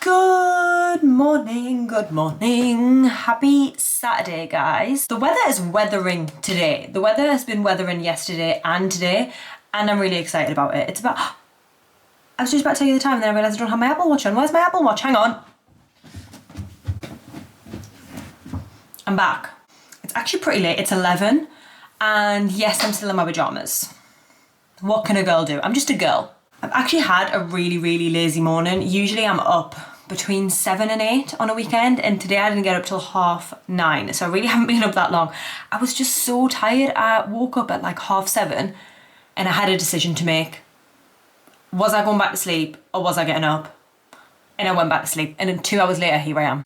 Good morning, good morning. Happy Saturday, guys. The weather is weathering today. The weather has been weathering yesterday and today, and I'm really excited about it. It's about, I was just about to tell you the time and then I realised I don't have my Apple Watch on. Where's my Apple Watch? Hang on. I'm back. It's actually pretty late. It's 11, and yes, I'm still in my pajamas. What can a girl do? I'm just a girl. I've actually had a really lazy morning. Usually I'm up between 7 and 8 on a weekend, and today I didn't get up till 9:30, so I really haven't been up that long. I was just so tired. I woke up at like 7:30 and I had a decision to make. Was I going back to sleep or was I getting up? And I went back to sleep, and then 2 hours later, here I am.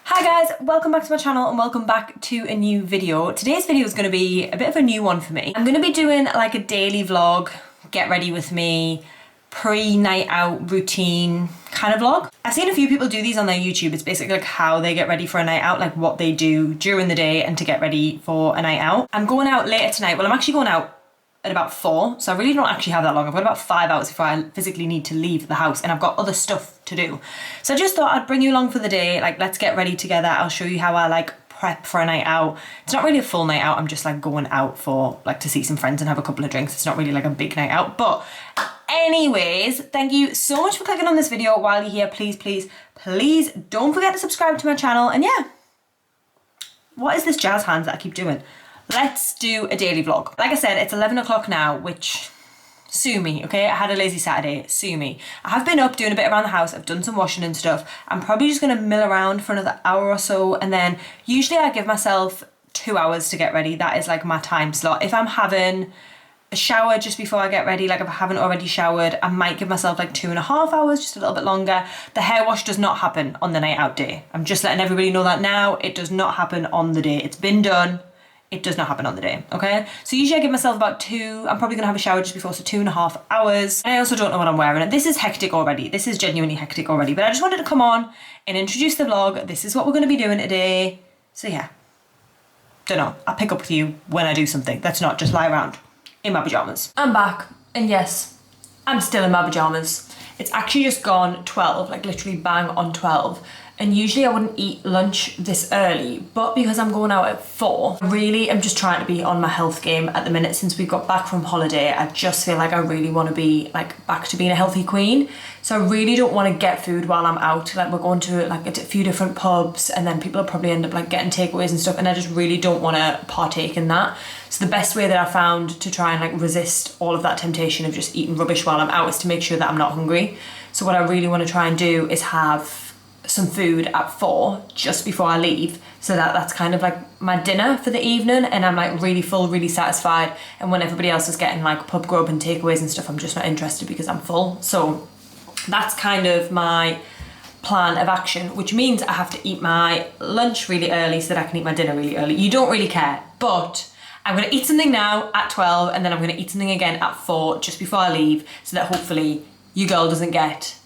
Hi guys, welcome back to my channel and welcome back to a new video. Today's video is going to be a bit of a new one for me. I'm going to be doing like a daily vlog, get ready with me, pre-night out routine kind of vlog. I've seen a few people do these on their YouTube. It's basically like how they get ready for a night out, like what they do during the day and to get ready for a night out. I'm going out later tonight. Well, I'm actually going out at about 4, so I really don't actually have that long. I've got about 5 hours before I physically need to leave the house, and I've got other stuff to do. So I just thought I'd bring you along for the day, like let's get ready together. I'll show you how I like prep for a night out. It's not really a full night out, I'm just like going out for like to see some friends and have a couple of drinks. It's not really like a big night out, but anyways, thank you so much for clicking on this video. While you're here, please don't forget to subscribe to my channel. And yeah, what is this jazz hands that I keep doing? Let's do a daily vlog. Like I said, it's 11 o'clock now, which sue me, okay? I had a lazy Saturday, sue me. I have been up doing a bit around the house. I've done some washing and stuff. I'm probably just gonna mill around for another hour or so, and then usually I give myself 2 hours to get ready. That is like my time slot. If I'm having a shower just before I get ready, like if I haven't already showered, I might give myself like 2.5 hours, just a little bit longer. The hair wash does not happen on the night out day. I'm just letting everybody know that now. It does not happen on the day. It's been done. It does not happen on the day, okay? So usually I give myself about 2, I'm probably gonna have a shower just before, so 2.5 hours. And I also don't know what I'm wearing. And this is hectic already. This is genuinely hectic already. But I just wanted to come on and introduce the vlog. This is what we're gonna be doing today. So yeah, don't know. I'll pick up with you when I do something. That's not just lie around in my pajamas. I'm back, and yes, I'm still in my pajamas. It's actually just gone 12, like literally bang on 12. And usually I wouldn't eat lunch this early, but because I'm going out at 4, I really am just trying to be on my health game at the minute. Since we got back from holiday, I just feel like I really want to be like back to being a healthy queen. So I really don't want to get food while I'm out. Like we're going to like a few different pubs, and then people will probably end up like getting takeaways and stuff, and I just really don't want to partake in that. So the best way that I found to try and like resist all of that temptation of just eating rubbish while I'm out is to make sure that I'm not hungry. So what I really want to try and do is have some food at 4 just before I leave, so that that's kind of like my dinner for the evening, and I'm like really full, really satisfied. And when everybody else is getting like pub grub and takeaways and stuff, I'm just not interested because I'm full. So that's kind of my plan of action, which means I have to eat my lunch really early so that I can eat my dinner really early. You don't really care, but I'm gonna eat something now at 12, and then I'm gonna eat something again at 4 just before I leave, so that hopefully your girl doesn't get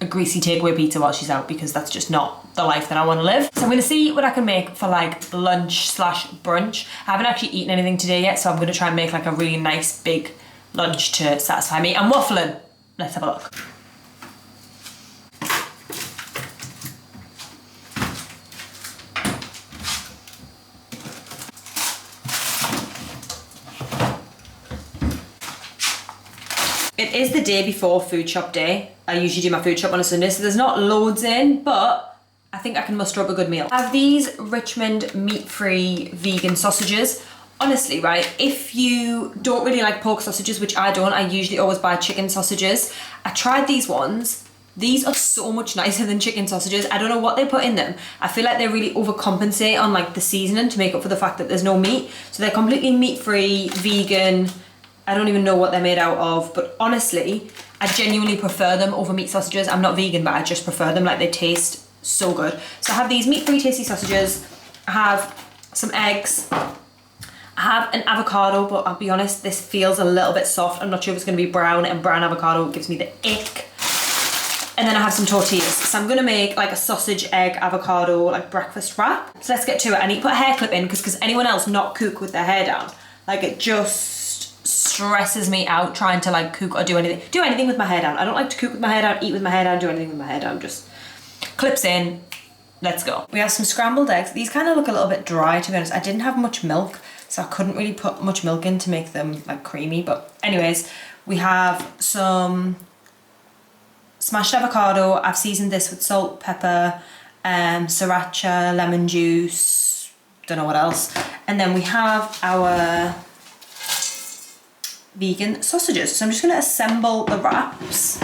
a greasy takeaway pizza while she's out, because that's just not the life that I want to live. So I'm going to see what I can make for like lunch slash brunch. I haven't actually eaten anything today yet, so I'm going to try and make like a really nice big lunch to satisfy me. I'm waffling. Let's have a look. It is the day before food shop day. I usually do my food shop on a Sunday, so there's not loads in, but I think I can muster up a good meal. I have these Richmond meat-free vegan sausages. Honestly, right, if you don't really like pork sausages, which I don't, I usually always buy chicken sausages. I tried these ones. These are so much nicer than chicken sausages. I don't know what they put in them. I feel like they really overcompensate on like the seasoning to make up for the fact that there's no meat. So they're completely meat-free, vegan. I don't even know what they're made out of, but honestly, I genuinely prefer them over meat sausages. I'm not vegan, but I just prefer them. Like, they taste so good. So I have these meat-free tasty sausages. I have some eggs. I have an avocado, but I'll be honest, this feels a little bit soft. I'm not sure if it's gonna be brown, and brown avocado gives me the ick. And then I have some tortillas. So I'm gonna make like a sausage, egg, avocado, like breakfast wrap. So let's get to it. I need to put a hair clip in, because anyone else not cook with their hair down, like it just stresses me out trying to like cook or do anything with my hair down. I don't like to cook with my hair down, eat with my hair down, do anything with my hair down. Just clips in, let's go. We have some scrambled eggs. These kind of look a little bit dry, to be honest. I didn't have much milk, so I couldn't really put much milk in to make them like creamy. But anyways, we have some smashed avocado. I've seasoned this with salt, pepper, sriracha, lemon juice, don't know what else. And then we have our vegan sausages. So I'm just gonna assemble the wraps.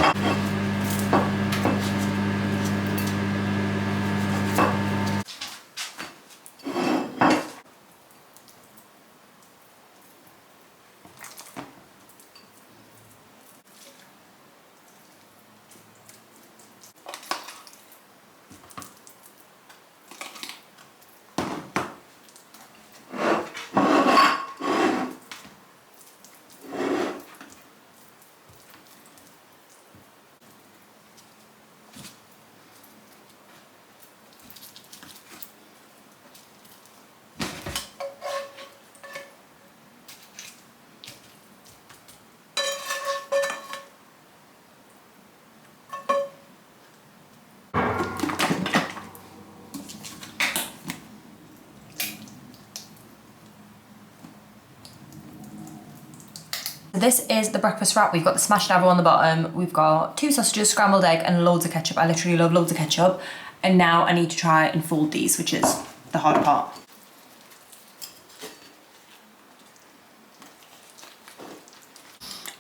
This is the breakfast wrap. We've got the smashed avo on the bottom, we've got 2 sausages, scrambled egg, and loads of ketchup. I literally love loads of ketchup. And now I need to try and fold these, which is the hard part.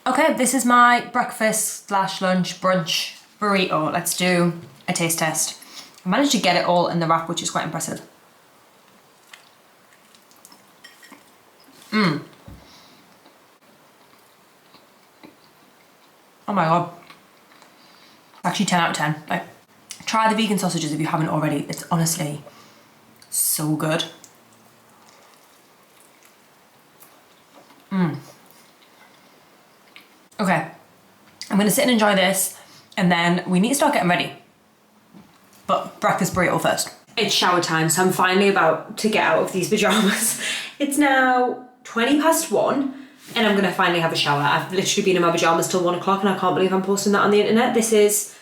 Okay, this is my breakfast slash lunch brunch burrito. Let's do a taste test. I managed to get it all in the wrap, which is quite impressive. Oh my god. Actually 10 out of 10. Like, try the vegan sausages if you haven't already. It's honestly so good. Okay, I'm gonna sit and enjoy this, and then we need to start getting ready. But breakfast burrito first. It's shower time, so I'm finally about to get out of these pajamas. It's now 1:20, and I'm gonna finally have a shower. I've literally been in my pajamas till 1 o'clock, and I can't believe I'm posting that on the internet. It's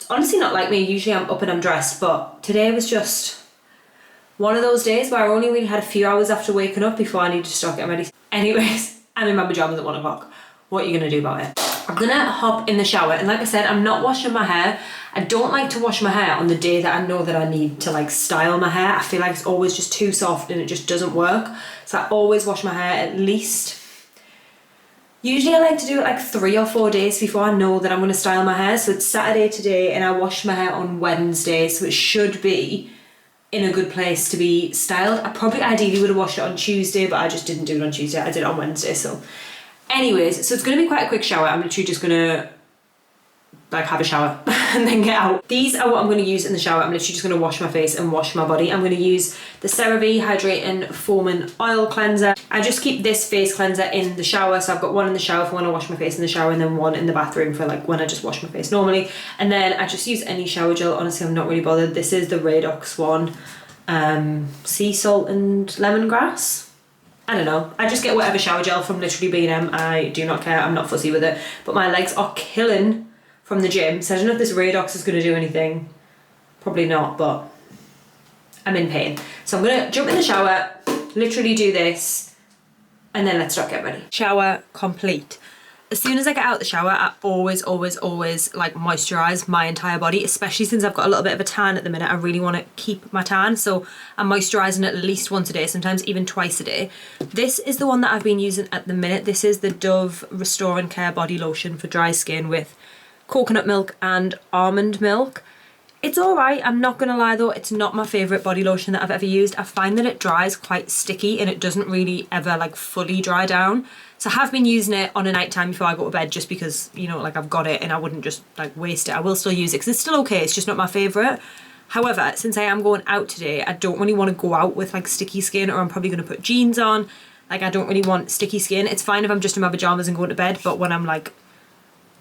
honestly not like me. Usually I'm up and I'm dressed, but today was just one of those days where I only really had a few hours after waking up before I needed to start getting ready. Anyways, I'm in my pajamas at 1 o'clock. What are you gonna do about it? I'm gonna hop in the shower, and like I said, I'm not washing my hair. I don't like to wash my hair on the day that I know that I need to like style my hair. I feel like it's always just too soft and it just doesn't work. So I always wash my hair at least, usually I like to do it like 3 or 4 days before I know that I'm gonna style my hair. So it's Saturday today, and I washed my hair on Wednesday, so it should be in a good place to be styled. I probably ideally would have washed it on Tuesday, but I just didn't do it on Tuesday. I did it on Wednesday, so. Anyways, so it's gonna be quite a quick shower. I'm literally just gonna like have a shower and then get out. These are what I'm gonna use in the shower. I'm literally just gonna wash my face and wash my body. I'm gonna use the CeraVe Hydrating Foaming Oil Cleanser. I just keep this face cleanser in the shower. So I've got one in the shower for when I wash my face in the shower, and then one in the bathroom for like when I just wash my face normally. And then I just use any shower gel. Honestly, I'm not really bothered. This is the Radox one. Sea salt and lemongrass. I don't know. I just get whatever shower gel from literally B&M. I do not care. I'm not fussy with it. But my legs are killing from the gym. So I don't know if this Radox is going to do anything. Probably not, but I'm in pain. So I'm going to jump in the shower, literally do this, and then let's start getting ready. Shower complete. As soon as I get out the shower, I always like moisturize my entire body, especially since I've got a little bit of a tan at the minute. I really want to keep my tan, so I'm moisturizing at least once a day, sometimes even twice a day. This is the one that I've been using at the minute. This is the Dove Restore and Care Body Lotion for dry skin with coconut milk and almond milk. It's all right, I'm not gonna lie though, it's not my favorite body lotion that I've ever used. I find that it dries quite sticky and it doesn't really ever like fully dry down. So I have been using it on a night time before I go to bed, just because, you know, like I've got it and I wouldn't just like waste it. I will still use it because it's still okay, it's just not my favorite. However, since I am going out today, I don't really want to go out with like sticky skin, or I'm probably going to put jeans on. Like I don't really want sticky skin. It's fine if I'm just in my pajamas and going to bed, but when I'm like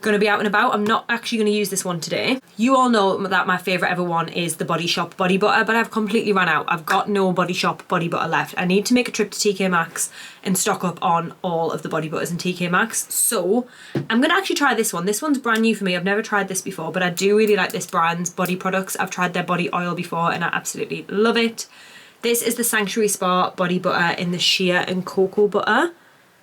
going to be out and about. I'm not actually going to use this one today. You all know that my favourite ever one is the Body Shop body butter, but I've completely run out. I've got no Body Shop body butter left. I need to make a trip to TK Maxx and stock up on all of the body butters in TK Maxx. So I'm going to actually try this one. This one's brand new for me. I've never tried this before, but I do really like this brand's body products. I've tried their body oil before and I absolutely love it. This is the Sanctuary Spa body butter in the shea and cocoa butter.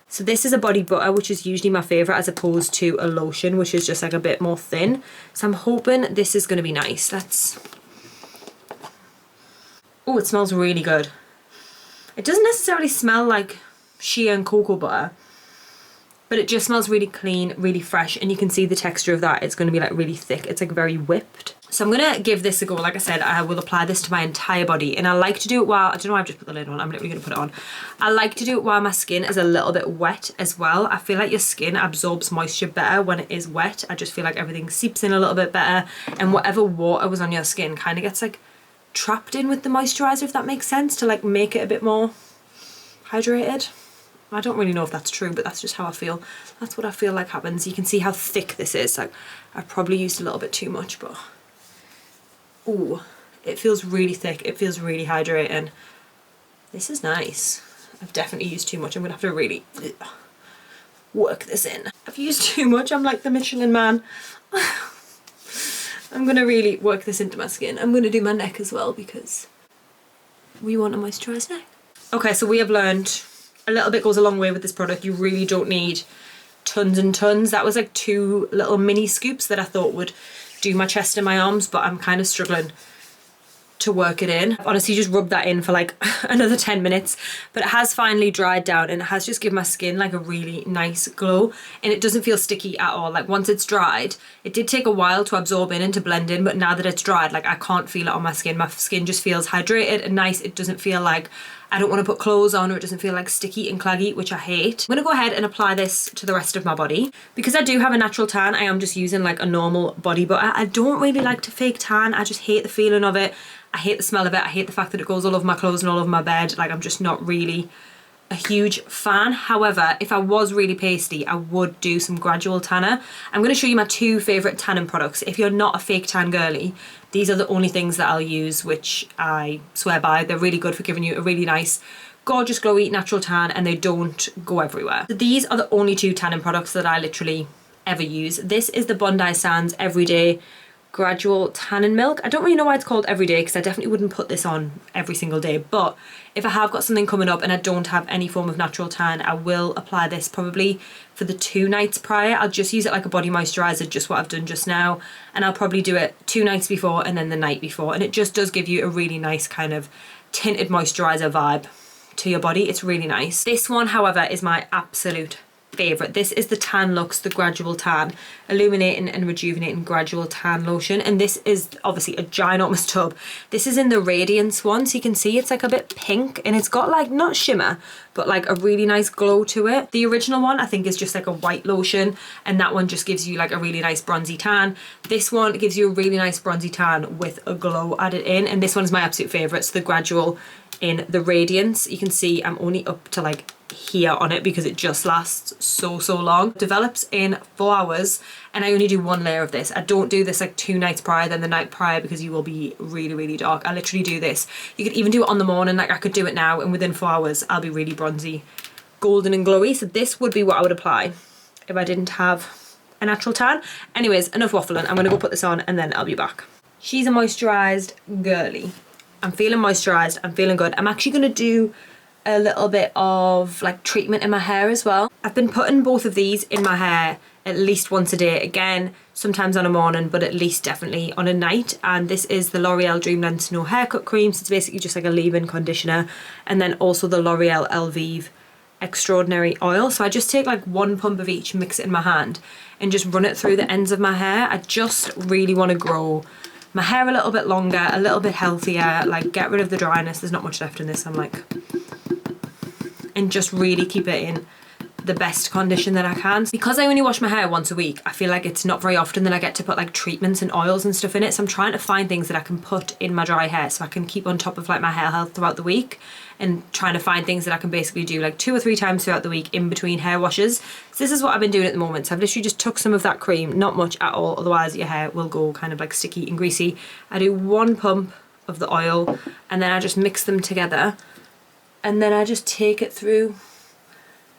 So this is a body butter, which is usually my favourite, as opposed to a lotion, which is just like a bit more thin. So I'm hoping this is going to be nice. Oh, it smells really good. It doesn't necessarily smell like shea and cocoa butter, but it just smells really clean, really fresh, and you can see the texture of that. It's going to be like really thick. It's like very whipped. So I'm going to give this a go. Like I said, I will apply this to my entire body, and I like to do it while, I don't know why I've just put the lid on, I'm literally going to put it on. I like to do it while my skin is a little bit wet as well. I feel like your skin absorbs moisture better when it is wet. I just feel like everything seeps in a little bit better, and whatever water was on your skin kind of gets like trapped in with the moisturizer, if that makes sense, to like make it a bit more hydrated. I don't really know if that's true, but that's just how I feel. That's what I feel like happens. You can see how thick this is. Like, I've probably used a little bit too much, but ooh, it feels really thick. It feels really hydrating. This is nice. I've definitely used too much. I'm gonna have to really work this in. I've used too much. I'm like the Michelin man. I'm gonna really work this into my skin. I'm gonna do my neck as well because we want a moisturised neck. Okay, so we have learned a little bit goes a long way with this product. You really don't need tons and tons. That was like 2 little mini scoops that I thought would do my chest and my arms, but I'm kind of struggling to work it in. I've honestly just rubbed that in for like another 10 minutes, but it has finally dried down and it has just given my skin like a really nice glow, and it doesn't feel sticky at all. Like once it's dried, it did take a while to absorb in and to blend in, but now that it's dried, like I can't feel it on my skin. My skin just feels hydrated and nice. It doesn't feel like I don't want to put clothes on, or it doesn't feel like sticky and claggy, which I hate. I'm going to go ahead and apply this to the rest of my body. Because I do have a natural tan, I am just using like a normal body butter. I don't really like to fake tan. I just hate the feeling of it. I hate the smell of it. I hate the fact that it goes all over my clothes and all over my bed. Like, I'm just not really a huge fan. However, if I was really pasty, I would do some gradual tanner. I'm going to show you my 2 favourite tanning products. If you're not a fake tan girly, these are the only things that I'll use, which I swear by. They're really good for giving you a really nice, gorgeous, glowy, natural tan, and they don't go everywhere. So these are the only 2 tanning products that I literally ever use. This is the Bondi Sands Everyday Gradual Tanning Milk. I don't really know why it's called Everyday, because I definitely wouldn't put this on every single day, but if I have got something coming up and I don't have any form of natural tan, I will apply this probably for the 2 nights prior. I'll just use it like a body moisturizer, just what I've done just now, and I'll probably do it 2 nights before and then the night before, and it just does give you a really nice kind of tinted moisturizer vibe to your body. It's really nice. This one, however, is my absolute favourite. This is the Tan Luxe, the Gradual Tan, Illuminating and Rejuvenating Gradual Tan Lotion, and this is obviously a ginormous tub. This is in the Radiance one, so you can see it's like a bit pink, and it's got like, not shimmer, but like a really nice glow to it. The original one I think is just like a white lotion, and that one just gives you like a really nice bronzy tan. This one gives you a really nice bronzy tan with a glow added in, and this one is my absolute favourite. It's the Gradual in the Radiance. You can see I'm only up to like here on it because it just lasts so long. It develops in 4 hours, and I only do 1 layer of this. I don't do this like 2 nights prior, then the night prior, because you will be really dark. I literally do this. You could even do it on the morning. Like, I could do it now, and within 4 hours I'll be really bronzy, golden and glowy. So this would be what I would apply if I didn't have a natural tan. Anyways, enough waffling. I'm gonna go put this on and then I'll be back. She's a moisturised girly. I'm feeling moisturised, I'm feeling good. I'm actually gonna do a little bit of like treatment in my hair as well. I've been putting both of these in my hair at least once a day. Again, sometimes on a morning, but at least definitely on a night. And this is the L'Oreal Dreamland Snow Haircut Cream. So it's basically just like a leave-in conditioner. And then also the L'Oreal Elvive Extraordinary Oil. So I just take like 1 pump of each, mix it in my hand, and just run it through the ends of my hair. I just really want to grow my hair a little bit longer, a little bit healthier, like get rid of the dryness. There's not much left in this, I'm like, and just really keep it in the best condition that I can. Because I only wash my hair once a week, I feel like it's not very often that I get to put like treatments and oils and stuff in it. So I'm trying to find things that I can put in my dry hair so I can keep on top of like my hair health throughout the week, and trying to find things that I can basically do like 2 or 3 times throughout the week in between hair washes. So this is what I've been doing at the moment. So I've literally just took some of that cream, not much at all, otherwise your hair will go kind of like sticky and greasy. I do 1 pump of the oil and then I just mix them together, and then I just take it through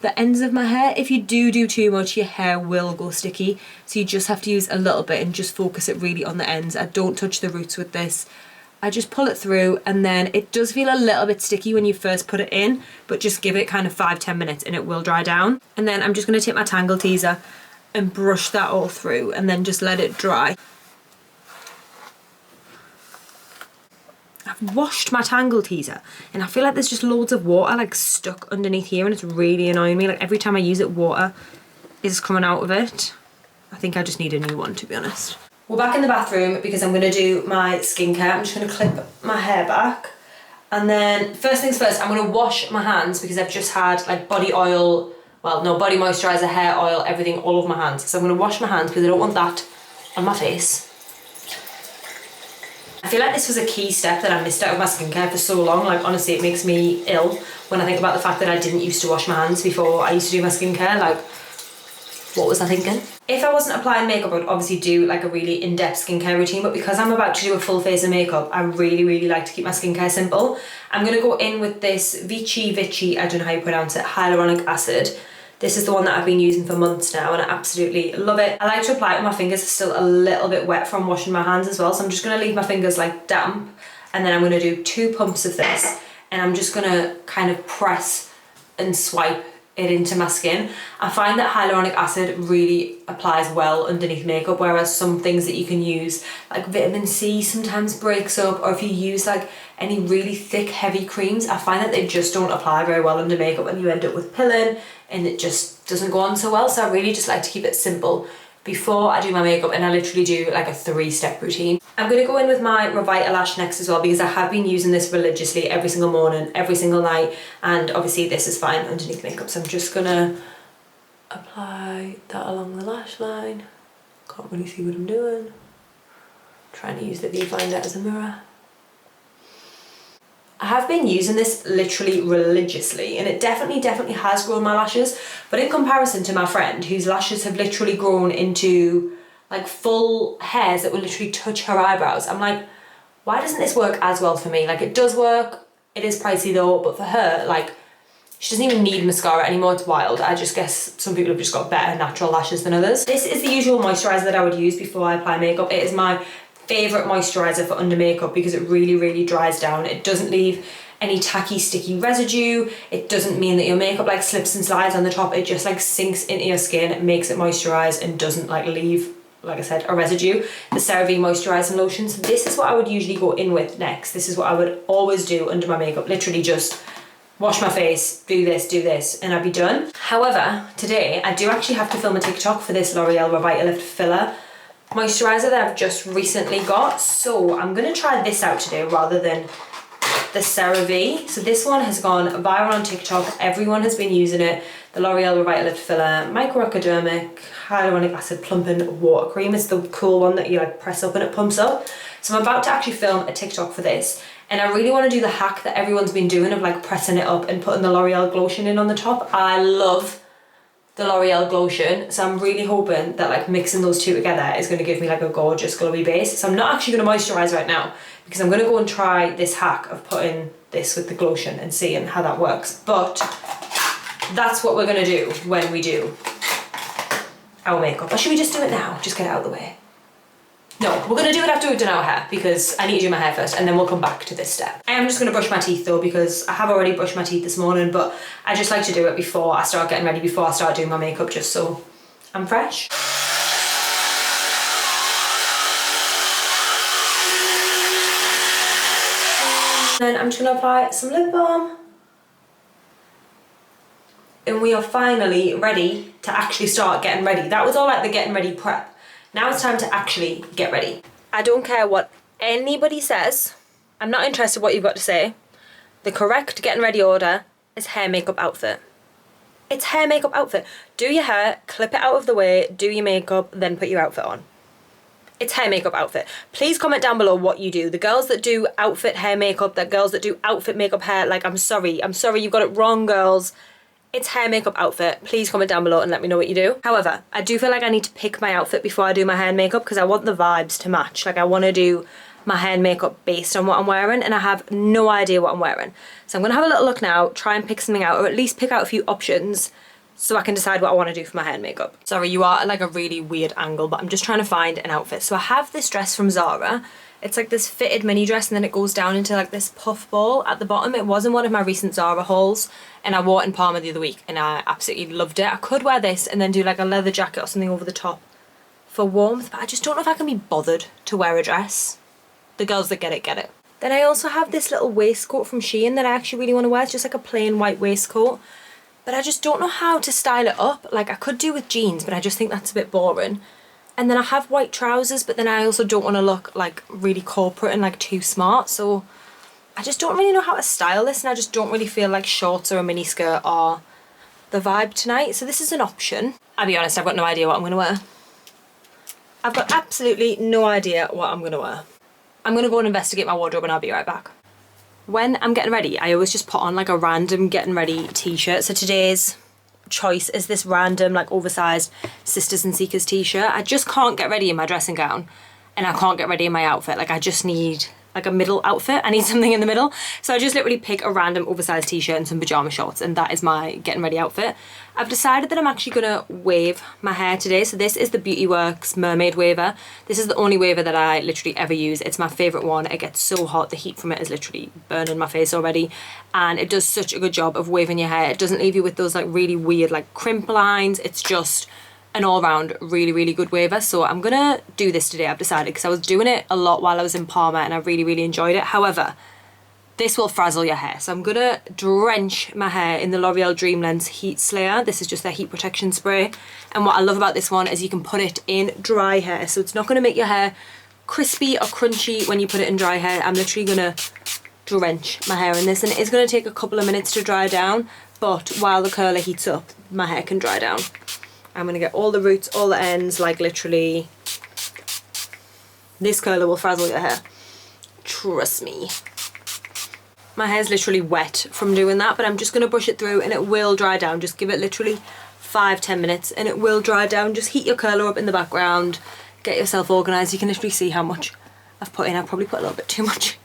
the ends of my hair. If you do too much, your hair will go sticky, so you just have to use a little bit and just focus it really on the ends. I don't touch the roots with this. I just pull it through, and then it does feel a little bit sticky when you first put it in, but just give it kind of 5-10 minutes and it will dry down. And then I'm just going to take my tangle teaser and brush that all through and then just let it dry. I've washed my tangle teaser and I feel like there's just loads of water like stuck underneath here, and it's really annoying me. Like every time I use it, water is coming out of it. I think I just need a new one, to be honest. We're back in the bathroom because I'm going to do my skincare. I'm just going to clip my hair back, and then first things first, I'm going to wash my hands because I've just had like body oil, well no, body moisturiser, hair oil, everything all over my hands. So I'm going to wash my hands because I don't want that on my face. I feel like this was a key step that I missed out of my skincare for so long. Like honestly, it makes me ill when I think about the fact that I didn't used to wash my hands before I used to do my skincare. Like, what was I thinking? If I wasn't applying makeup, I would obviously do like a really in-depth skincare routine, but because I'm about to do a full face of makeup, I really like to keep my skincare simple. I'm gonna go in with this Vichy, I don't know how you pronounce it, hyaluronic acid. This is the one that I've been using for months now and I absolutely love it. I like to apply it on my fingers. It's still a little bit wet from washing my hands as well, so I'm just gonna leave my fingers like damp, and then I'm gonna do 2 pumps of this, and I'm just gonna kind of press and swipe it into my skin. I find that hyaluronic acid really applies well underneath makeup, whereas some things that you can use, like vitamin C, sometimes breaks up, or if you use like any really thick, heavy creams, I find that they just don't apply very well under makeup and you end up with pilling and it just doesn't go on so well. So I really just like to keep it simple before I do my makeup, and I literally do like a 3-step routine. I'm going to go in with my Revitalash next as well because I have been using this religiously every single morning, every single night, and obviously this is fine underneath makeup, so I'm just going to apply that along the lash line. Can't really see what I'm doing. Trying to use the viewfinder as a mirror. I have been using this literally religiously, and it definitely has grown my lashes, but in comparison to my friend whose lashes have literally grown into like full hairs that will literally touch her eyebrows, I'm like, why doesn't this work as well for me? Like it does work, it is pricey though, but for her, like, she doesn't even need mascara anymore. It's wild. I just guess some people have just got better natural lashes than others. This is the usual moisturiser that I would use before I apply makeup. It is my favourite moisturiser for under makeup because it really dries down. It doesn't leave any tacky sticky residue. It doesn't mean that your makeup like slips and slides on the top. It just like sinks into your skin, makes it moisturise, and doesn't like leave, like I said, a residue. The CeraVe moisturising lotion. So this is what I would usually go in with next. This is what I would always do under my makeup. Literally just wash my face, do this, and I'd be done. However, today I do actually have to film a TikTok for this L'Oreal Revitalift Filler moisturiser that I've just recently got. So I'm gonna try this out today rather than the CeraVe. So this one has gone viral on TikTok. Everyone has been using it. The L'Oreal Revitalift Filler Microacademic Hyaluronic Acid Plumping Water Cream. It's the cool one that you like press up and it pumps up. So I'm about to actually film a TikTok for this. And I really want to do the hack that everyone's been doing of like pressing it up and putting the L'Oreal Glotion in on the top. I love the L'Oreal Glotion, so I'm really hoping that like mixing those two together is going to give me like a gorgeous glowy base. So I'm not actually going to moisturise right now because I'm going to go and try this hack of putting this with the Glotion and seeing how that works. But that's what we're going to do when we do our makeup. Or should we just do it now? Just get it out of the way. No, we're going to do it after we've done our hair because I need to do my hair first and then we'll come back to this step. I am just going to brush my teeth though because I have already brushed my teeth this morning, but I just like to do it before I start getting ready, before I start doing my makeup, just so I'm fresh. Then I'm just going to apply some lip balm. And we are finally ready to actually start getting ready. That was all like the getting ready prep. Now it's time to actually get ready. I don't care what anybody says. I'm not interested what you've got to say. The correct getting ready order is hair, makeup, outfit. It's hair, makeup, outfit. Do your hair, clip it out of the way, do your makeup, then put your outfit on. It's hair, makeup, outfit. Please comment down below what you do. The girls that do outfit, hair, makeup, the girls that do outfit, makeup, hair, like, I'm sorry, you've got it wrong, girls. It's hair, makeup, outfit. Please comment down below and let me know what you do. However, I do feel like I need to pick my outfit before I do my hair and makeup because I want the vibes to match. Like, I want to do my hair and makeup based on what I'm wearing, and I have no idea what I'm wearing. So I'm going to have a little look now, try and pick something out, or at least pick out a few options so I can decide what I want to do for my hair and makeup. Sorry, you are at like a really weird angle, but I'm just trying to find an outfit. So I have this dress from Zara. It's like this fitted mini dress, and then it goes down into like this puff ball at the bottom. It was in one of my recent Zara hauls, and I wore it in Palma the other week, and I absolutely loved it. I could wear this and then do like a leather jacket or something over the top for warmth, but I just don't know if I can be bothered to wear a dress. The girls that get it, get it. Then I also have this little waistcoat from SHEIN that I actually really want to wear. It's just like a plain white waistcoat, but I just don't know how to style it up. Like, I could do with jeans, but I just think that's a bit boring. And then I have white trousers, but then I also don't want to look like really corporate and like too smart. So I just don't really know how to style this, and I just don't really feel like shorts or a mini skirt are the vibe tonight. So this is an option. I'll be honest, I've got no idea what I'm going to wear. I've got absolutely no idea what I'm going to wear. I'm going to go and investigate my wardrobe and I'll be right back. When I'm getting ready, I always just put on like a random getting ready t-shirt. So today's choice is this random like oversized Sisters and Seekers t-shirt. I just can't get ready in my dressing gown, and I can't get ready in my outfit. Like, I just need like a middle outfit. I need something in the middle. So I just literally pick a random oversized t-shirt and some pajama shorts, and that is my getting ready outfit. I've decided that I'm actually gonna wave my hair today. So this is the Beauty Works Mermaid Waver. This is the only waver that I literally ever use. It's my favorite one. It gets so hot. The heat from it is literally burning my face already. And it does such a good job of waving your hair. It doesn't leave you with those like really weird like crimp lines. It's just an all-round really, really good waver. So I'm gonna do this today, I've decided, because I was doing it a lot while I was in Palma and I really, really enjoyed it. However, this will frazzle your hair. So I'm gonna drench my hair in the L'Oreal Dream Lens Heat Slayer. This is just their heat protection spray. And what I love about this one is you can put it in dry hair. So it's not gonna make your hair crispy or crunchy when you put it in dry hair. I'm literally gonna drench my hair in this, and it is gonna take a couple of minutes to dry down, but while the curler heats up, my hair can dry down. I'm gonna get all the roots, all the ends, like literally, this curler will frazzle your hair. Trust me. My hair's literally wet from doing that, but I'm just gonna brush it through and it will dry down. Just give it literally 5-10 minutes and it will dry down. Just heat your curler up in the background, get yourself organized. You can literally see how much I've put in. I've probably put a little bit too much.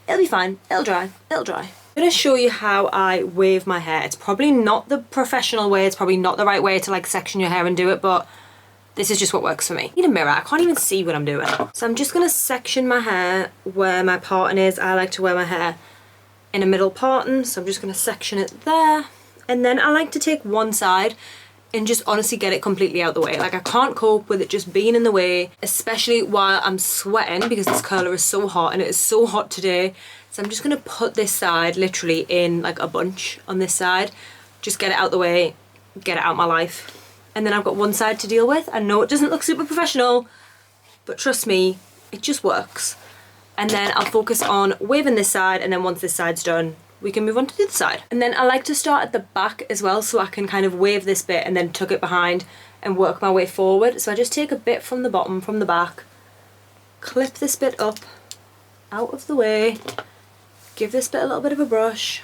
It'll be fine, it'll dry, it'll dry. I'm gonna show you how I wave my hair. It's probably not the professional way, it's probably not the right way to like section your hair and do it, but this is just what works for me. I need a mirror, I can't even see what I'm doing. So I'm just gonna section my hair where my parting is. I like to wear my hair in a middle parting, so I'm just gonna section it there. And then I like to take one side and just honestly get it completely out the way. Like, I can't cope with it just being in the way, especially while I'm sweating because this curler is so hot, and it is so hot today. So I'm just gonna put this side literally in like a bunch on this side. Just get it out the way, get it out my life. And then I've got one side to deal with. I know it doesn't look super professional, but trust me, it just works. And then I'll focus on waving this side, and then once this side's done, we can move on to the other side. And then I like to start at the back as well, so I can kind of wave this bit and then tuck it behind and work my way forward. So I just take a bit from the bottom, from the back, clip this bit up, out of the way, give this bit a little bit of a brush.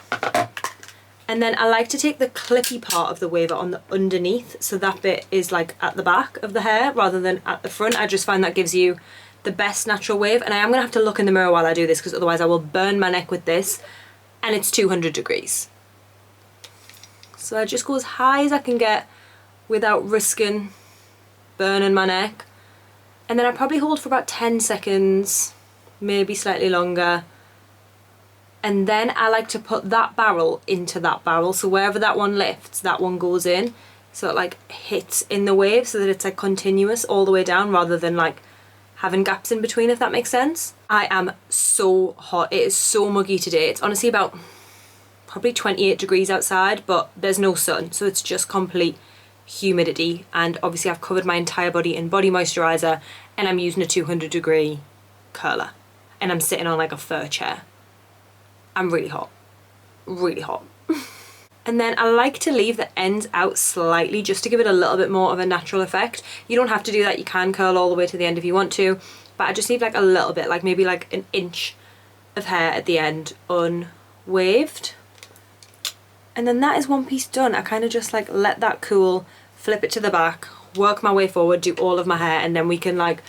And then I like to take the clippy part of the waver on the underneath, so that bit is like at the back of the hair rather than at the front. I just find that gives you the best natural wave. And I am gonna have to look in the mirror while I do this, because otherwise I will burn my neck with this, and it's 200 degrees. So I just go as high as I can get without risking burning my neck. And then I probably hold for about 10 seconds, maybe slightly longer. And then I like to put that barrel into that barrel. So wherever that one lifts, that one goes in. So it like hits in the wave so that it's like continuous all the way down rather than like having gaps in between, if that makes sense. I am so hot. It is so muggy today. It's honestly about probably 28 degrees outside, but there's no sun. So it's just complete humidity. And obviously I've covered my entire body in body moisturizer, and I'm using a 200-degree curler. And I'm sitting on like a fur chair. I'm really hot, really hot. And then I like to leave the ends out slightly just to give it a little bit more of a natural effect. You don't have to do that, you can curl all the way to the end if you want to, but I just leave like a little bit, like maybe like an inch of hair at the end unwaved. And then that is one piece done. I kind of just like let that cool, flip it to the back, work my way forward, do all of my hair, and then we can like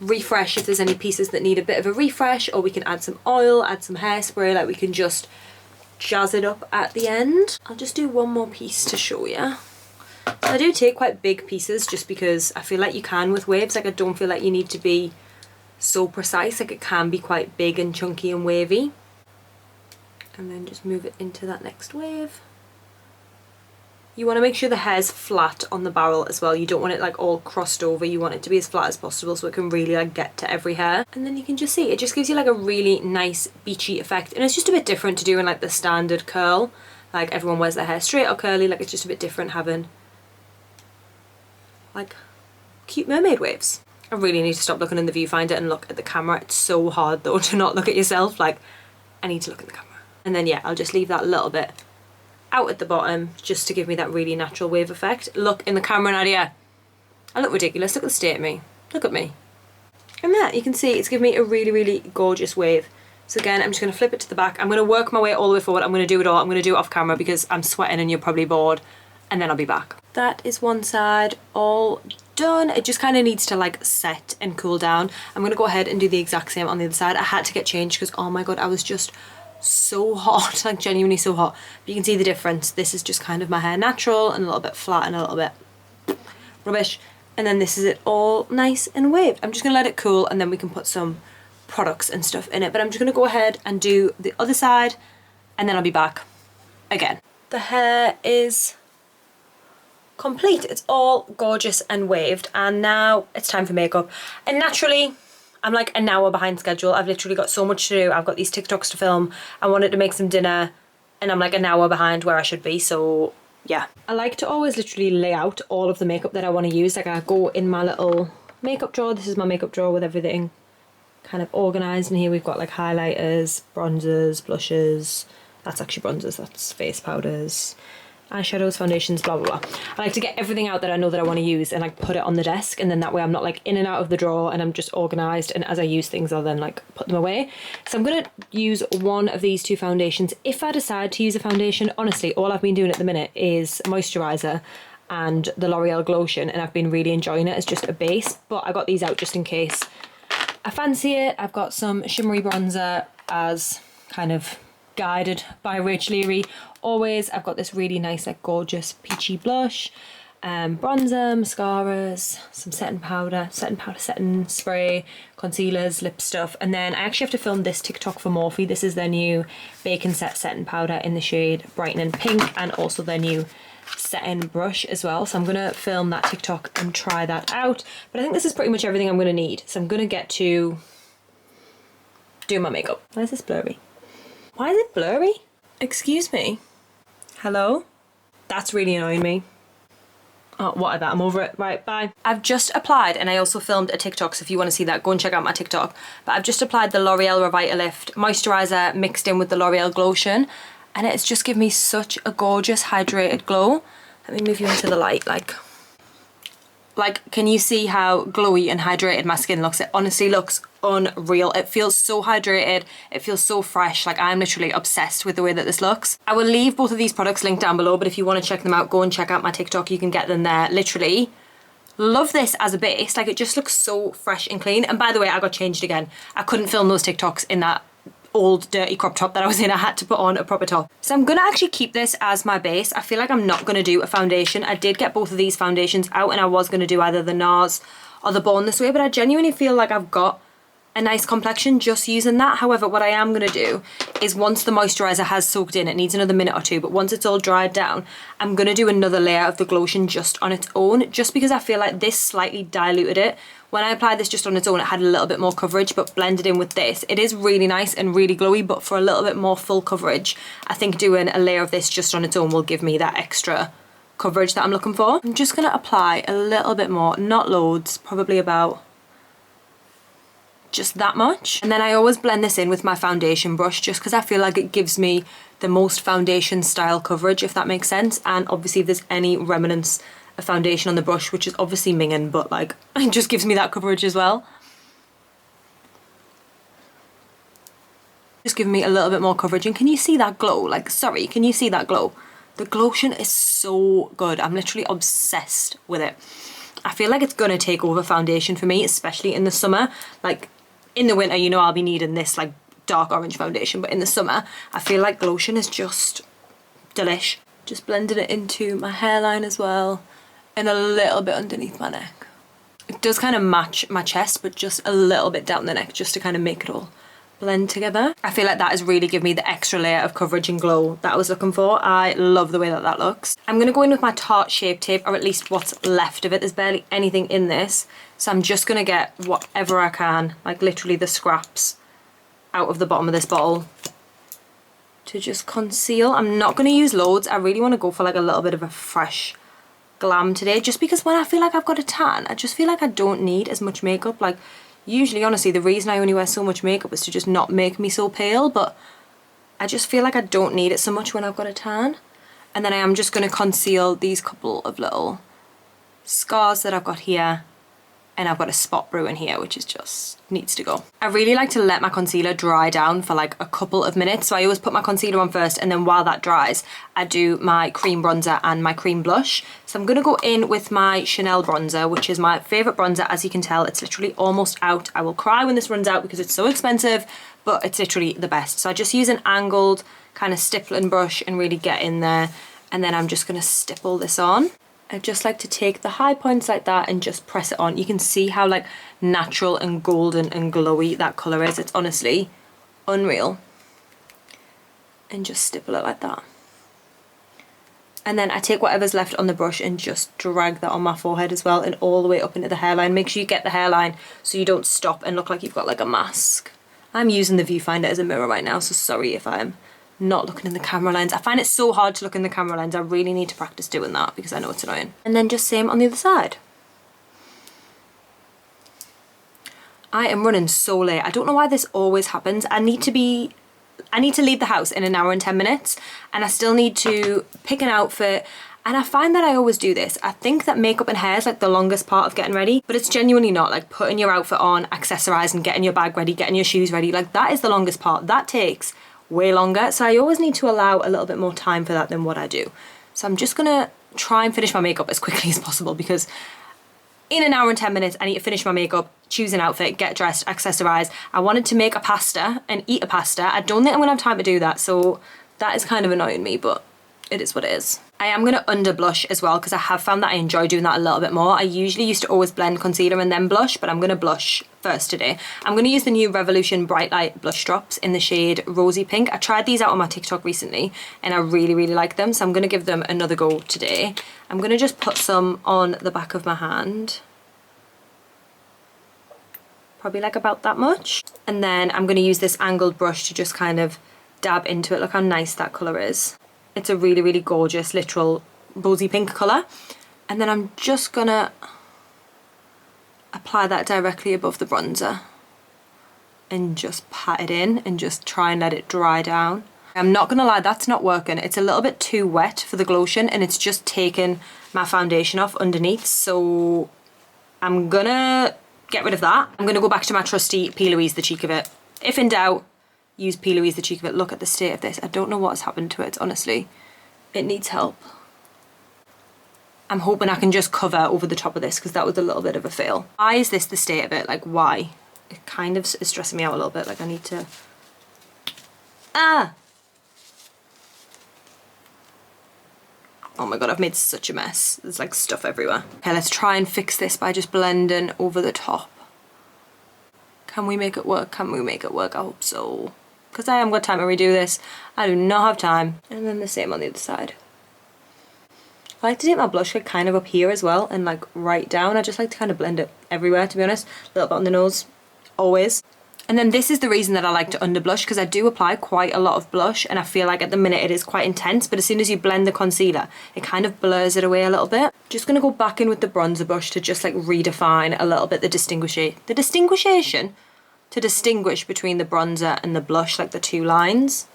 refresh if there's any pieces that need a bit of a refresh, or we can add some oil, add some hairspray, like we can just jazz it up at the end. I'll just do one more piece to show you. I do take quite big pieces just because I feel like you can with waves, like I don't feel like you need to be so precise, like it can be quite big and chunky and wavy. And then just move it into that next wave. You want to make sure the hair's flat on the barrel as well. You don't want it like all crossed over. You want it to be as flat as possible so it can really like get to every hair. And then you can just see, it just gives you like a really nice beachy effect. And it's just a bit different to doing like the standard curl. Like everyone wears their hair straight or curly, like it's just a bit different having like cute mermaid waves. I really need to stop looking in the viewfinder and look at the camera. It's so hard though to not look at yourself. Like I need to look at the camera. And then yeah, I'll just leave that little bit out at the bottom just to give me that really natural wave effect. Look in the camera, Nadia. I look ridiculous. Look at the state of me. Look at me. And that, you can see it's given me a really, really gorgeous wave. So again, I'm just going to flip it to the back. I'm going to work my way all the way forward. I'm going to do it all. I'm going to do it off camera because I'm sweating and you're probably bored. And then I'll be back. That is one side all done. It just kind of needs to like set and cool down. I'm going to go ahead and do the exact same on the other side. I had to get changed because oh my god, I was just so hot, like genuinely so hot. But you can see the difference. This is just kind of my hair natural and a little bit flat and a little bit rubbish. And then this is it all nice and waved. I'm just going to let it cool and then we can put some products and stuff in it. But I'm just going to go ahead and do the other side and then I'll be back again. The hair is complete. It's all gorgeous and waved and now it's time for makeup. And naturally I'm like an hour behind schedule. I've literally got so much to do. I've got these TikToks to film. I wanted to make some dinner and I'm like an hour behind where I should be. So yeah. I like to always literally lay out all of the makeup that I want to use. Like I go in my little makeup drawer. This is my makeup drawer with everything kind of organised. And here we've got like highlighters, bronzers, blushes. That's actually bronzers. That's face powders, eyeshadows, foundations, blah blah blah. I like to get everything out that I know that I want to use and like put it on the desk, and then that way I'm not like in and out of the drawer and I'm just organised, and as I use things I'll then like put them away. So I'm going to use one of these two foundations. If I decide to use a foundation, honestly all I've been doing at the minute is moisturiser and the L'Oreal Glotion, and I've been really enjoying it as just a base, but I got these out just in case I fancy it. I've got some shimmery bronzer as kind of guided by Rach Leary. Always, I've got this really nice, like gorgeous peachy blush, bronzer, mascaras, some setting powder, setting spray, concealers, lip stuff, and then I actually have to film this TikTok for Morphe. This is their new Bacon Set setting powder in the shade Brightening Pink, and also their new setting brush as well. So I'm gonna film that TikTok and try that out. But I think this is pretty much everything I'm gonna need. So I'm gonna get to do my makeup. Why is this blurry? Why is it blurry? Excuse me. Hello? That's really annoying me. Oh, whatever, I'm over it. Right, bye. I've just applied, and I also filmed a TikTok, so if you want to see that, go and check out my TikTok. But I've just applied the L'Oreal Revitalift Moisturiser mixed in with the L'Oreal Glotion, and it's just given me such a gorgeous hydrated glow. Let me move you into the light, like, can you see how glowy and hydrated my skin looks? It honestly looks unreal. It feels so hydrated. It feels so fresh. Like, I'm literally obsessed with the way that this looks. I will leave both of these products linked down below, but if you want to check them out, go and check out my TikTok. You can get them there. Literally love this as a base. Like, it just looks so fresh and clean. And by the way, I got changed again. I couldn't film those TikToks in that old dirty crop top that I was in. I had to put on a proper top. So I'm gonna actually keep this as my base. I feel like I'm not gonna do a foundation. I did get both of these foundations out, and I was gonna do either the NARS or the Born This Way, but I genuinely feel like I've got a nice complexion just using that. However, what I am gonna do is, once the moisturiser has soaked in, it needs another minute or two, but once it's all dried down, I'm gonna do another layer of the Glotion just on its own, just because I feel like this slightly diluted it. When I applied this just on its own, it had a little bit more coverage, but blended in with this, it is really nice and really glowy, but for a little bit more full coverage, I think doing a layer of this just on its own will give me that extra coverage that I'm looking for. I'm just gonna apply a little bit more, not loads, probably about just that much. And then I always blend this in with my foundation brush just because I feel like it gives me the most foundation style coverage, if that makes sense. And obviously if there's any remnants of foundation on the brush, which is obviously minging, but like it just gives me that coverage as well. Just giving me a little bit more coverage. And can you see that glow? Like, sorry, can you see that glow? The Glotion is so good. I'm literally obsessed with it. I feel like it's gonna take over foundation for me, especially in the summer. Like in the winter, you know, I'll be needing this like dark orange foundation, but in the summer, I feel like Glotion is just delish. Just blending it into my hairline as well, and a little bit underneath my neck. It does kind of match my chest, but just a little bit down the neck, just to kind of make it all blend together. I feel like that has really given me the extra layer of coverage and glow that I was looking for. I love the way that that looks. I'm going to go in with my Tarte Shape Tape, or at least what's left of it. There's barely anything in this, so I'm just going to get whatever I can, like literally the scraps, out of the bottom of this bottle to just conceal. I'm not going to use loads. I really want to go for like a little bit of a fresh glam today, just because when I feel like I've got a tan, I just feel like I don't need as much makeup. Like, usually, honestly, the reason I only wear so much makeup is to just not make me so pale, but I just feel like I don't need it so much when I've got a tan. And then I am just going to conceal these couple of little scars that I've got here, and I've got a spot brewing here, which is just needs to go. I really like to let my concealer dry down for like a couple of minutes, so I always put my concealer on first, and then while that dries, I do my cream bronzer and my cream blush. So I'm going to go in with my Chanel bronzer, which is my favourite bronzer. As you can tell, it's literally almost out. I will cry when this runs out because it's so expensive, but it's literally the best. So I just use an angled kind of stippling brush and really get in there, and then I'm just going to stipple this on. I just like to take the high points like that and just press it on. You can see how like natural and golden and glowy that colour is. It's honestly unreal. And just stipple it like that. And then I take whatever's left on the brush and just drag that on my forehead as well, and all the way up into the hairline. Make sure you get the hairline so you don't stop and look like you've got like a mask. I'm using the viewfinder as a mirror right now, so sorry if I'm not looking in the camera lens. I find it so hard to look in the camera lens. I really need to practice doing that because I know it's annoying. And then just same on the other side. I am running so late. I don't know why this always happens. I need to leave the house in 1 hour and 10 minutes, and I still need to pick an outfit. And I find that I always do this. I think that makeup and hair is like the longest part of getting ready, but it's genuinely not. Like putting your outfit on, accessorizing, getting your bag ready, getting your shoes ready, like that is the longest part. That takes way longer, so I always need to allow a little bit more time for that than what I do. So I'm just gonna try and finish my makeup as quickly as possible, because in 1 hour and 10 minutes I need to finish my makeup, choose an outfit, get dressed, accessorize. I wanted to make a pasta and eat a pasta. I don't think I'm gonna have time to do that, so that is kind of annoying me, but it is what it is. I am going to under blush as well, because I have found that I enjoy doing that a little bit more. I usually used to always blend concealer and then blush, but I'm going to blush first today. I'm going to use the new Revolution Bright Light blush drops in the shade Rosy Pink. I tried these out on my TikTok recently and I really, really like them, so I'm going to give them another go today. I'm going to just put some on the back of my hand. Probably like about that much. And then I'm going to use this angled brush to just kind of dab into it. Look how nice that colour is. It's a really, really gorgeous, literal rosy pink colour. And then I'm just gonna apply that directly above the bronzer and just pat it in and just try and let it dry down. I'm not gonna lie, that's not working. It's a little bit too wet for the Glotion and it's just taken my foundation off underneath. So I'm gonna get rid of that. I'm gonna go back to my trusty P. Louise the cheek of it. If in doubt, use P. Louise the cheek of it. Look at the state of this. I don't know what's happened to it, honestly. It needs help. I'm hoping I can just cover over the top of this because that was a little bit of a fail. Why is this the state of it? Like, why? It kind of is stressing me out a little bit. Like, I need to... Ah! Oh my god, I've made such a mess. There's like stuff everywhere. Okay, let's try and fix this by just blending over the top. Can we make it work? Can we make it work? I hope so. Because I haven't got time to redo this. I do not have time. And then the same on the other side. I like to take my blush like kind of up here as well and like right down. I just like to kind of blend it everywhere, to be honest. A little bit on the nose, always. And then this is the reason that I like to under blush, because I do apply quite a lot of blush and I feel like at the minute it is quite intense, but as soon as you blend the concealer, it kind of blurs it away a little bit. Just gonna go back in with the bronzer brush to just like redefine a little bit the distinguishation. to distinguish between the bronzer and the blush, like the two lines.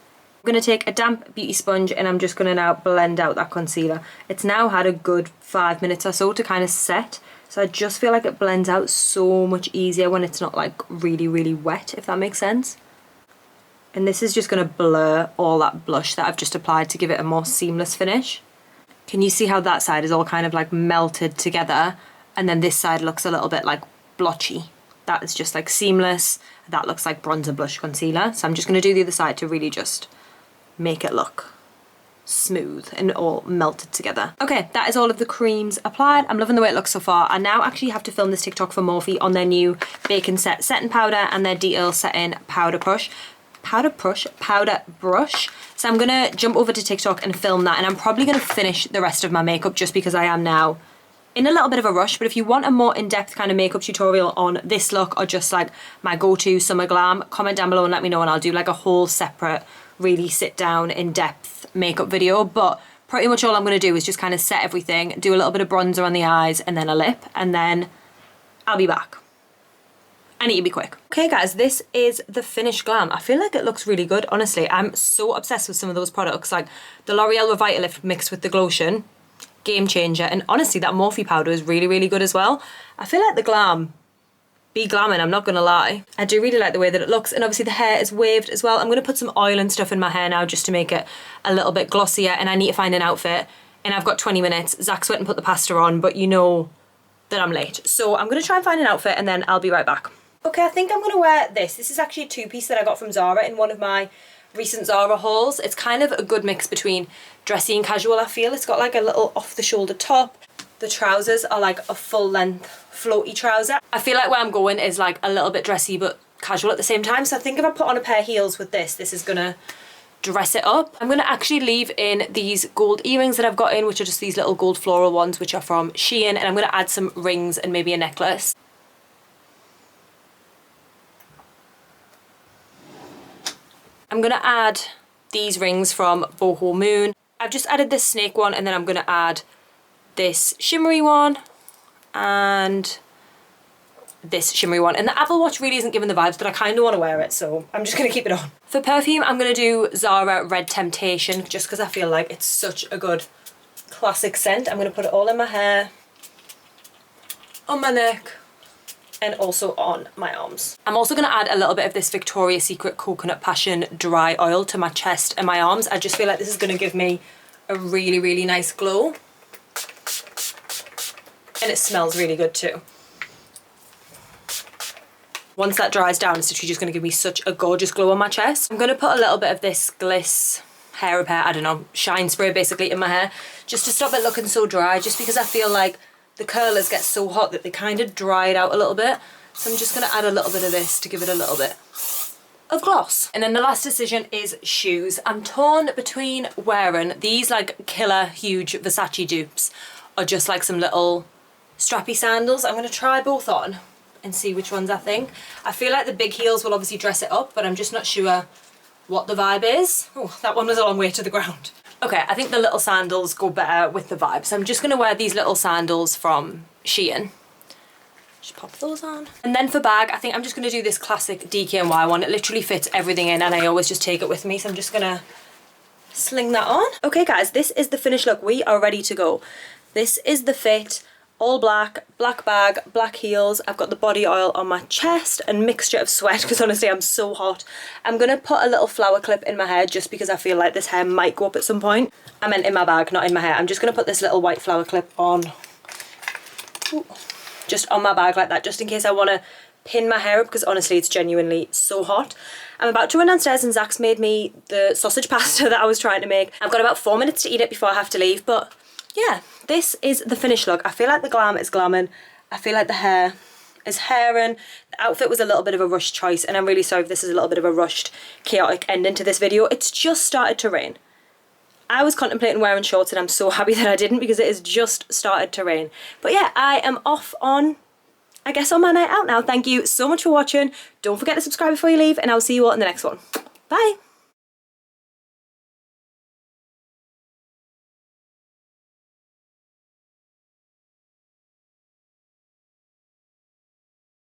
I'm going to take a damp beauty sponge and I'm just going to now blend out that concealer. It's now had a good 5 minutes or so to kind of set, so I just feel like it blends out so much easier when it's not like really, really wet, if that makes sense. And this is just going to blur all that blush that I've just applied to give it a more seamless finish. Can you see how that side is all kind of like melted together, and then this side looks a little bit like blotchy? That is just like seamless. That looks like bronzer, blush, concealer. So I'm just going to do the other side to really just make it look smooth and all melted together. Okay, that is all of the creams applied. I'm loving the way it looks so far. I now actually have to film this TikTok for Morphe on their new Bacon Set setting powder and their Detail Setting powder brush. So I'm gonna jump over to TikTok and film that, and I'm probably gonna finish the rest of my makeup just because I am now in a little bit of a rush. But if you want a more in-depth kind of makeup tutorial on this look, or just like my go-to summer glam, comment down below and let me know, and I'll do like a whole separate, really sit down, in-depth makeup video. But pretty much all I'm gonna do is just kind of set everything, do a little bit of bronzer on the eyes and then a lip, and then I'll be back. I need to be quick. Okay guys, this is the finished glam. I feel like it looks really good, honestly. I'm so obsessed with some of those products, like the L'Oreal Revitalift mixed with the Glotion, game changer. And honestly, that Morphe powder is really, really good as well. I feel like the glam be glamming, I'm not gonna lie. I do really like the way that it looks, and obviously the hair is waved as well. I'm gonna put some oil and stuff in my hair now just to make it a little bit glossier, and I need to find an outfit, and I've got 20 minutes. Zach's went and put the pasta on, but you know that I'm late. So I'm gonna try and find an outfit and then I'll be right back. Okay, I think I'm gonna wear this. This is actually a two-piece that I got from Zara in one of my recent Zara hauls. It's kind of a good mix between dressy and casual, I feel. It's got like a little off-the-shoulder top. The trousers are like a full-length floaty trouser. I feel like where I'm going is like a little bit dressy but casual at the same time. So I think if I put on a pair of heels with this, this is gonna dress it up. I'm gonna actually leave in these gold earrings that I've got in, which are just these little gold floral ones, which are from SHEIN, and I'm gonna add some rings and maybe a necklace. I'm gonna add these rings from Boho Moon. I've just added this snake one, and then I'm gonna add this shimmery one and this shimmery one. And the Apple Watch really isn't giving the vibes, but I kind of want to wear it, so I'm just gonna keep it on. For perfume, I'm gonna do Zara Red Temptation, just because I feel like it's such a good classic scent. I'm gonna put it all in my hair, on my neck, and also on my arms. I'm also gonna add a little bit of this Victoria's Secret Coconut Passion dry oil to my chest and my arms. I just feel like this is gonna give me a really, really nice glow. And it smells really good too. Once that dries down, it's actually just gonna give me such a gorgeous glow on my chest. I'm gonna put a little bit of this Gliss hair repair, I don't know, shine spray basically in my hair, just to stop it looking so dry, just because I feel like the curlers get so hot that they kind of dry it out a little bit. So I'm just gonna add a little bit of this to give it a little bit of gloss. And then the last decision is shoes. I'm torn between wearing these like killer huge Versace dupes or just like some little strappy sandals. I'm gonna try both on and see which ones I think. I feel like the big heels will obviously dress it up, but I'm just not sure what the vibe is. Oh, that one was a long way to the ground. Okay, I think the little sandals go better with the vibe. So I'm just gonna wear these little sandals from SHEIN. Just pop those on. And then for bag, I think I'm just gonna do this classic DKNY one. It literally fits everything in and I always just take it with me. So I'm just gonna sling that on. Okay guys, this is the finished look. We are ready to go. This is the fit. All black, black bag, black heels. I've got the body oil on my chest and mixture of sweat because honestly I'm so hot. I'm gonna put a little flower clip in my hair just because I feel like this hair might go up at some point. I meant in my bag, not in my hair. I'm just gonna put this little white flower clip on, just on my bag like that, just in case I wanna pin my hair up because honestly it's genuinely so hot. I'm about to run downstairs and Zach's made me the sausage pasta that I was trying to make. I've got about 4 minutes to eat it before I have to leave, but yeah, this is the finished look. I feel like the glam is glamming. I feel like the hair is hairing. The outfit was a little bit of a rushed choice, and I'm really sorry if this is a little bit of a rushed, chaotic ending to this video. It's just started to rain. I was contemplating wearing shorts and I'm so happy that I didn't because it has just started to rain. But yeah, I am off on, I guess, on my night out now. Thank you so much for watching. Don't forget to subscribe before you leave, and I'll see you all in the next one. Bye!